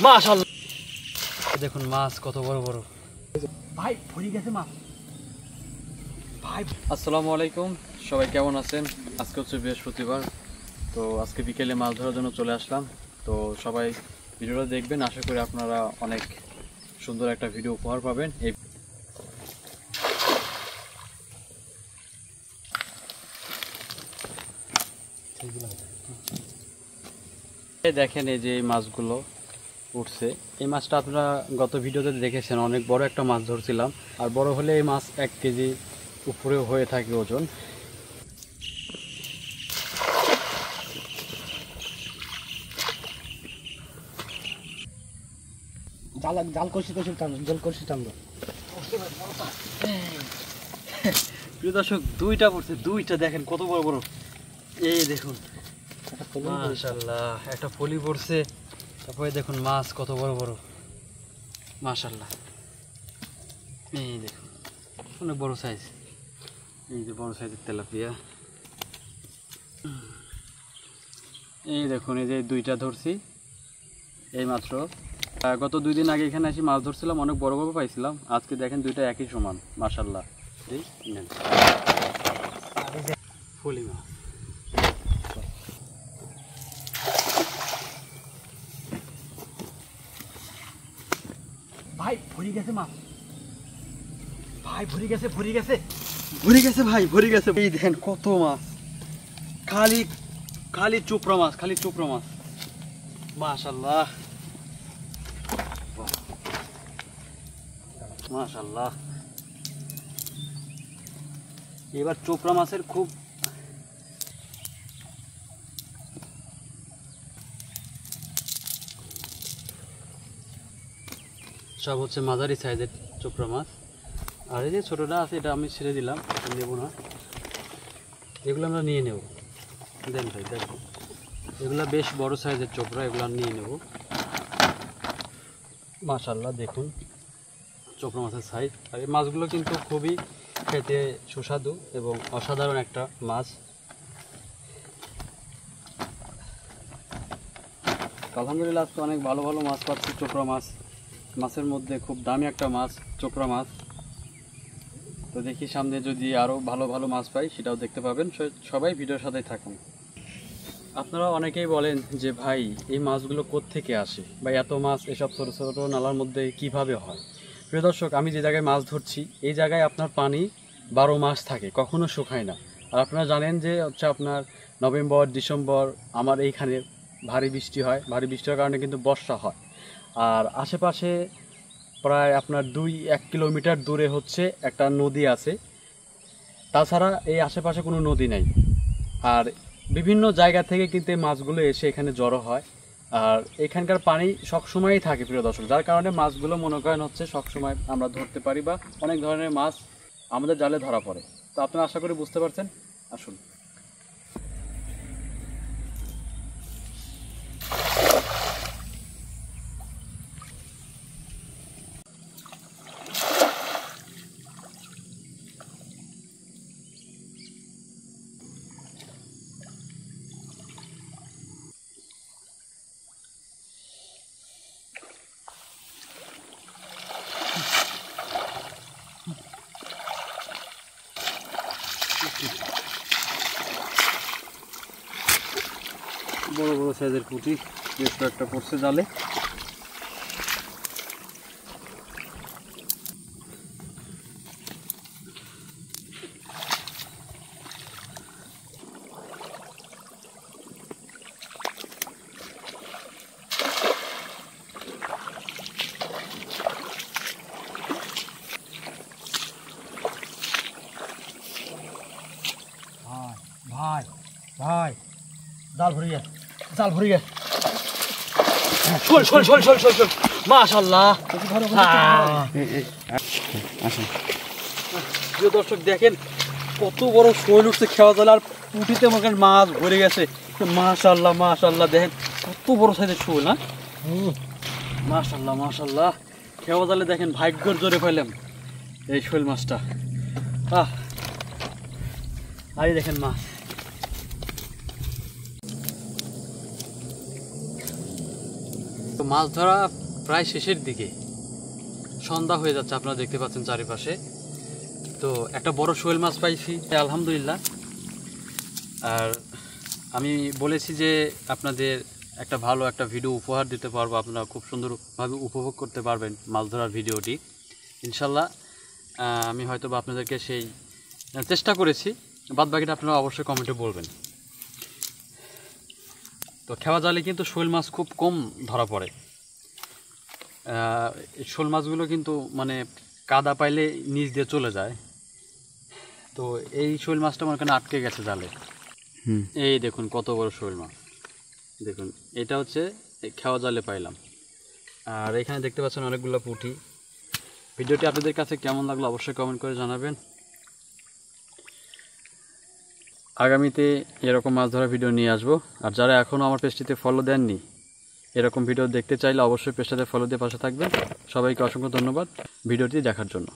মাশাআল্লাহ দেখুন মাছ কত বড় বড় ভাই ভরে গেছে মাছ ভাই। আসসালামু আলাইকুম, সবাই কেমন আছেন? আজকে হচ্ছে বৃহস্পতিবার, তো আজকে বিকেলে মাছ ধরার জন্য চলে আসলাম। তো সবাই ভিডিওটা দেখবেন, আশা করি আপনারা অনেক সুন্দর একটা ভিডিও উপহার পাবেন। এই দেখেন, এই যে এই মাছগুলো উঠছে, এই মাছটা আপনারা গত ভিডিওতে দেখেছেন, অনেক বড় একটা মাছ ধরছিলাম। আর বড় হলে এই মাছ 1 কেজি উপরেও হয়ে থাকে ওজন। জাল করছি প্রিয় দর্শক, দুইটা পড়ছে, দুইটা দেখেন কত বড় বড়। এই দেখুন মাশাআল্লাহ, একটা পলি পড়ছে। তারপরে দেখুন মাছ কত বড় বড়, মাশাআল্লাহ। এই দেখুন অনেক বড় সাইজ, এই যে বড় সাইজের তেলাপিয়া। এই দেখুন, এই যে দুইটা ধরছি এই মাত্র। গত 2 দিন আগে এখানে এসে মাছ ধরছিলাম, অনেক বড় বড় পাইছিলাম। আজকে দেখেন দুইটা একই সমান, মাশাআল্লাহ। এই নেন ফলি মাছ। ভাই ভরে গেছে মাছ ভাই, ভরে গেছে ভাই, ভরে গেছে। এই দেখেন কত মাছ, খালি খালি চোপড়া মাছ, খালি চোপড়া মাছ, মাশাআল্লাহ মাশাআল্লাহ। এবার চোপড়া মাছের খুব সব হচ্ছে মাঝারি সাইজের চোপড়া মাছ। আর এই যে ছোটটা আছে, এটা আমি ছেড়ে দিলাম, নেব না। এগুলো আমরা নিয়ে নেব, দেন ভাই দেখো, এগুলা বেশ বড় সাইজের চোপড়া, এগুলো নিয়ে নেব। মাশাআল্লাহ দেখুন চোপড়া মাছের সাইজ। আর এই মাছগুলো কিন্তু খুবই খেতে সুস্বাদু এবং অসাধারণ একটা মাছ। আলহামদুলিল্লাহ আজকে অনেক ভালো ভালো মাছ পাচ্ছি। চোপড়া মাছ, মাছের মধ্যে খুব দামি একটা মাছ চোপড়া মাছ। তো দেখি সামনে যদি আরও ভালো ভালো মাছ পাই, সেটাও দেখতে পাবেন। সবাই ভিডিওর সাথেই থাকুন। আপনারা অনেকেই বলেন যে ভাই এই মাছগুলো কোত্থেকে আসে, বা এত মাছ এসব ছোটো ছোটো নালার মধ্যে কিভাবে হয়? প্রিয় দর্শক, আমি যে জায়গায় মাছ ধরছি এই জায়গায় আপনার পানি 12 মাস থাকে, কখনো শুকায় না। আর আপনারা জানেন যে হচ্ছে আপনার নভেম্বর ডিসেম্বর আমার এইখানে ভারী বৃষ্টি হয়, ভারী বৃষ্টির কারণে কিন্তু বর্ষা হয়। আর আশেপাশে প্রায় আপনার 2-1 কিলোমিটার দূরে হচ্ছে একটা নদী আছে, তাছাড়া এই আশেপাশে কোনো নদী নাই। আর বিভিন্ন জায়গা থেকে কিন্তু এই মাছগুলো এসে এখানে জড়ো হয়। আর এখানকার পানি সবসময়ই থাকে প্রিয় দর্শক, যার কারণে মাছগুলো মনে করেন হচ্ছে সবসময় আমরা ধরতে পারি, বা অনেক ধরনের মাছ আমাদের জালে ধরা পড়ে। তো আপনারা আশা করি বুঝতে পারছেন। আসুন। বড় বড় সাইজের পুঁটি বেশ কয়েকটা পড়ছে জালে। ভাই ভাই জাল ভরে গে মাশাআল্লাহ। প্রিয় দর্শক দেখেন কত বড় শোল উঠছে খেওয়া জালে, আর পুঁটিতে মনে করেন মাছ ভরে গেছে। মাশাআল্লাহ মাশাআল্লাহ, দেখেন কত বড় সাইজের শোল না, মাশাআল্লাহ মাশাআল্লাহ। খেওয়া জালে দেখেন ভাগ্যর জোরে পাইলাম এই শোল মাছটা। আর দেখেন মাছ, তো মাছ ধরা প্রায় শেষের দিকে, সন্ধ্যা হয়ে যাচ্ছে, আপনারা দেখতে পাচ্ছেন চারিপাশে। তো একটা বড় শোল মাছ পাইছি আলহামদুলিল্লাহ। আর আমি বলেছি যে আপনাদের একটা ভালো একটা ভিডিও উপহার দিতে পারবো, আপনারা খুব সুন্দরভাবে উপভোগ করতে পারবেন মাছ ধরার ভিডিওটি ইনশাল্লাহ। আমি হয়তো বা আপনাদেরকে সেই চেষ্টা করেছি, বাদ বাকিটা আপনারা অবশ্যই কমেন্টে বলবেন। তো খেওয়া জালে কিন্তু শোল মাছ খুব কম ধরা পড়ে। শোল মাছগুলো কিন্তু মানে কাদা পাইলে নিচ দিয়ে চলে যায়। তো এই শোল মাছটা আমার এখানে আটকে গেছে জালে। এই দেখুন কত বড় শোল মাছ, দেখুন এটা হচ্ছে খেওয়া জালে পাইলাম। আর এখানে দেখতে পাচ্ছেন অনেকগুলো পুঁটি। ভিডিওটি আপনাদের কাছে কেমন লাগলো অবশ্যই কমেন্ট করে জানাবেন। আগামীতে এরকম মাছ ধরার ভিডিও নিয়ে আসবো। আর যারা এখনও আমার পেজটিতে ফলো দেননি, এরকম ভিডিও দেখতে চাইলে অবশ্যই পেজটাতে ফলো দিয়ে পাশে থাকবেন। সবাইকে অসংখ্য ধন্যবাদ ভিডিওটি দেখার জন্য।